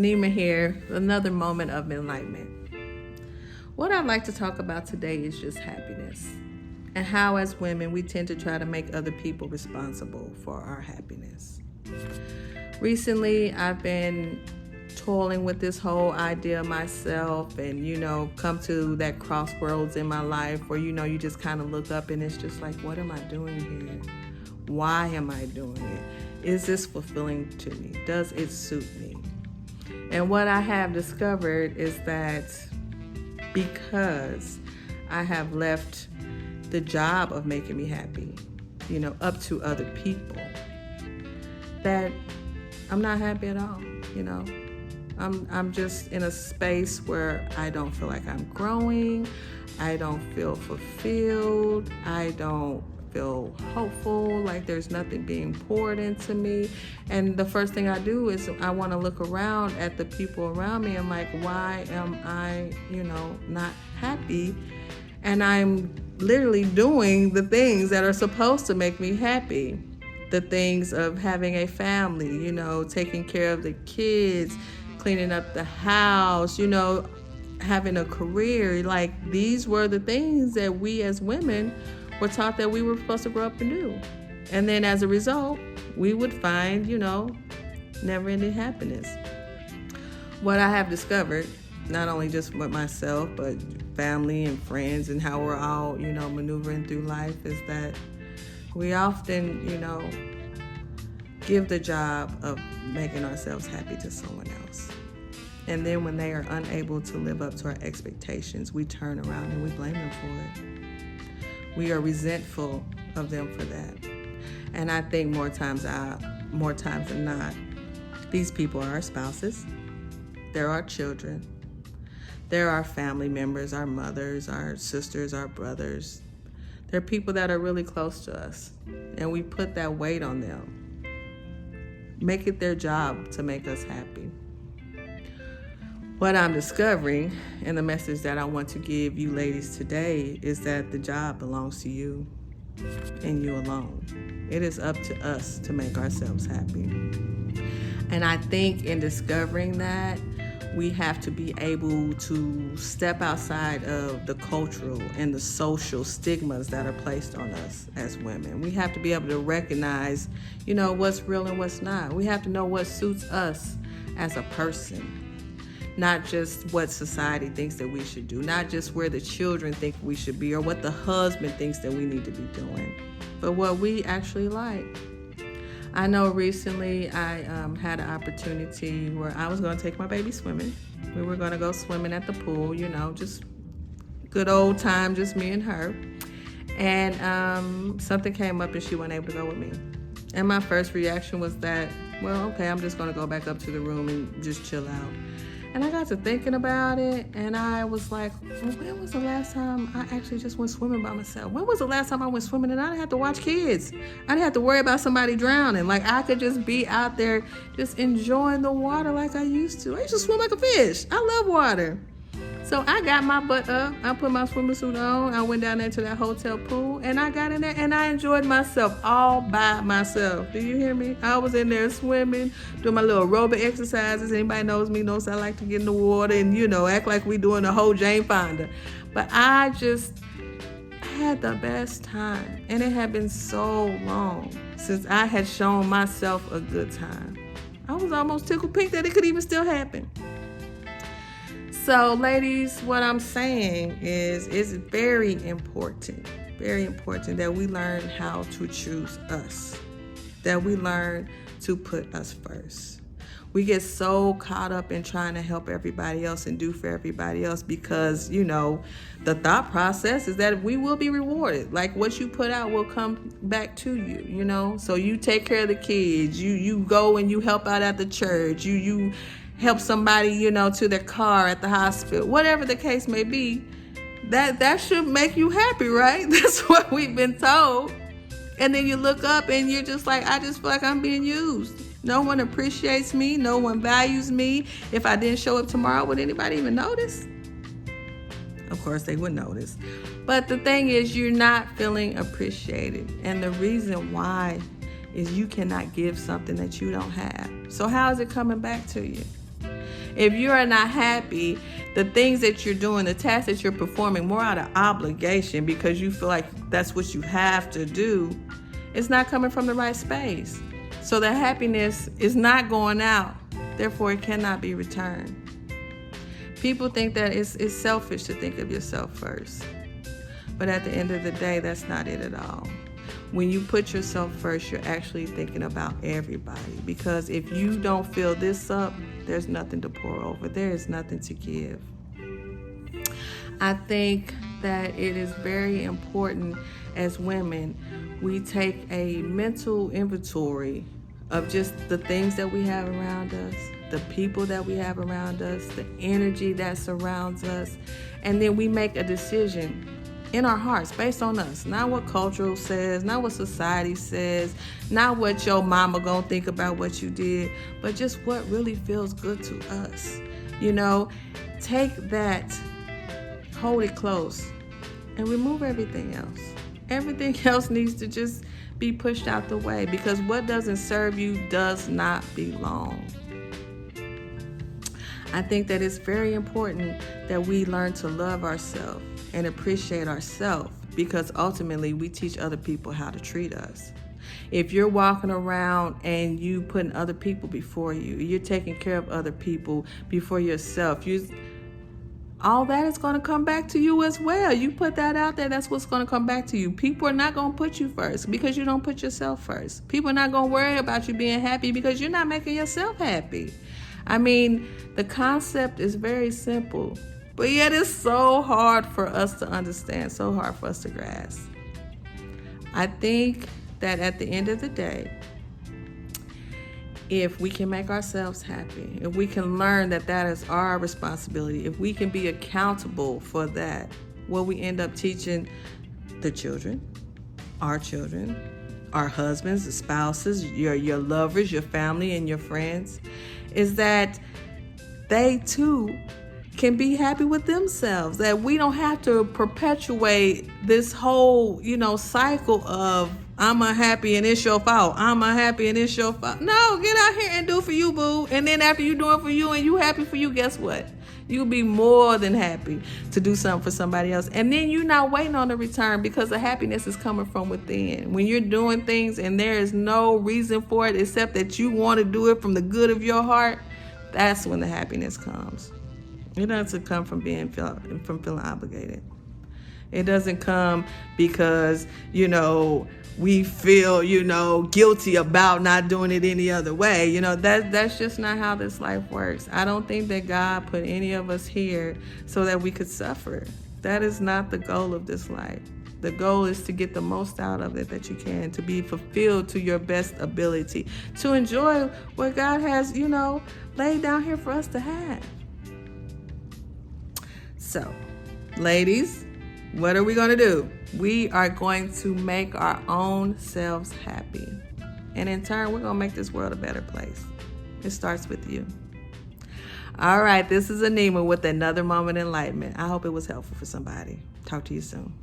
Nima here, another moment of enlightenment. What I'd like to talk about today is just happiness and how, as women, we tend to try to make other people responsible for our happiness. Recently, I've been toiling with this whole idea myself and, come to that crossroads in my life where, you just kind of look up and it's just like, what am I doing here? Why am I doing it? Is this fulfilling to me? Does it suit me? And what I have discovered is that because I have left the job of making me happy, up to other people, that I'm not happy at all, I'm just in a space where I don't feel like I'm growing. I don't feel fulfilled. I don't feel hopeful, like there's nothing being poured into me. And the first thing I do is I want to look around at the people around me and like, why am I, not happy? And I'm literally doing the things that are supposed to make me happy. The things of having a family, taking care of the kids, cleaning up the house, having a career. Like, these were the things that we as women were taught that we were supposed to grow up and do. And then as a result, we would find, never-ending happiness. What I have discovered, not only just with myself, but family and friends and how we're all, maneuvering through life, is that we often, give the job of making ourselves happy to someone else. And then when they are unable to live up to our expectations, we turn around and we blame them for it. We are resentful of them for that. And I think more times than not, these people are our spouses, they're our children, they're our family members, our mothers, our sisters, our brothers. They're people that are really close to us, and we put that weight on them. Make it their job to make us happy. What I'm discovering, and the message that I want to give you ladies today, is that the job belongs to you and you alone. It is up to us to make ourselves happy. And I think in discovering that, we have to be able to step outside of the cultural and the social stigmas that are placed on us as women. We have to be able to recognize, what's real and what's not. We have to know what suits us as a person, not just what society thinks that we should do, not just where the children think we should be or what the husband thinks that we need to be doing, but what we actually like. I know recently I had an opportunity where I was going to take my baby swimming. We were going to go swimming at the pool, just good old time, just me and her. And something came up and she wasn't able to go with me. And my first reaction was that, well, okay, I'm just going to go back up to the room and just chill out. And I got to thinking about it, and I was like, well, when was the last time I actually just went swimming by myself? When was the last time I went swimming and I didn't have to watch kids? I didn't have to worry about somebody drowning. Like, I could just be out there just enjoying the water like I used to. I used to swim like a fish. I love water. So I got my butt up. I put my swimming suit on. I went down there to that hotel pool, and I got in there, and I enjoyed myself all by myself. Do you hear me? I was in there swimming, doing my little aerobic exercises. Anybody knows me knows I like to get in the water and, act like we doing the whole Jane Fonda. But I had the best time, and it had been so long since I had shown myself a good time. I was almost tickled pink that it could even still happen. So, ladies, what I'm saying is it's very important that we learn how to choose us, that we learn to put us first. We get so caught up in trying to help everybody else and do for everybody else because, the thought process is that we will be rewarded. Like, what you put out will come back to you, So you take care of the kids, you go and you help out at the church, you help somebody, to their car at the hospital, whatever the case may be, that should make you happy, right? That's what we've been told. And then you look up and you're just like, I just feel like I'm being used. No one appreciates me. No one values me. If I didn't show up tomorrow, would anybody even notice? Of course, they would notice. But the thing is, you're not feeling appreciated. And the reason why is you cannot give something that you don't have. So how is it coming back to you? If you are not happy, the things that you're doing, the tasks that you're performing more out of obligation because you feel like that's what you have to do, it's not coming from the right space. So the happiness is not going out. Therefore, it cannot be returned. People think that it's selfish to think of yourself first. But at the end of the day, that's not it at all. When you put yourself first, you're actually thinking about everybody. Because if you don't fill this up, there's nothing to pour over. There is nothing to give. I think that it is very important as women, we take a mental inventory of just the things that we have around us, the people that we have around us, the energy that surrounds us, and then we make a decision in our hearts based on us, not what culture says, not what society says, not what your mama gonna think about what you did, but just what really feels good to us. Take that, hold it close, and remove everything else. Everything else needs to just be pushed out the way, because what doesn't serve you does not belong. I think that it's very important that we learn to love ourselves and appreciate ourselves, because ultimately we teach other people how to treat us. If you're walking around and you putting other people before you, you're taking care of other people before yourself, all that is going to come back to you as well. You put that out there, that's what's going to come back to you. People are not going to put you first because you don't put yourself first. People are not going to worry about you being happy because you're not making yourself happy. The concept is very simple, but yet it's so hard for us to understand, so hard for us to grasp. I think that at the end of the day, if we can make ourselves happy, if we can learn that that is our responsibility, if we can be accountable for that, what we end up teaching the children, our husbands, the spouses, your lovers, your family, and your friends, is that they too can be happy with themselves, that we don't have to perpetuate this whole, cycle of I'm unhappy and it's your fault. I'm unhappy and it's your fault. No, get out here and do for you, boo. And then after you do it for you and you happy for you, guess what? You'll be more than happy to do something for somebody else. And then you're not waiting on the return, because the happiness is coming from within. When you're doing things and there is no reason for it except that you want to do it from the good of your heart, that's when the happiness comes. It doesn't come from feeling obligated. It doesn't come because, we feel, guilty about not doing it any other way. That's just not how this life works. I don't think that God put any of us here so that we could suffer. That is not the goal of this life. The goal is to get the most out of it that you can, to be fulfilled to your best ability, to enjoy what God has, laid down here for us to have. So, ladies, what are we going to do? We are going to make our own selves happy. And in turn, we're going to make this world a better place. It starts with you. All right, this is Anima with another Moment of Enlightenment. I hope it was helpful for somebody. Talk to you soon.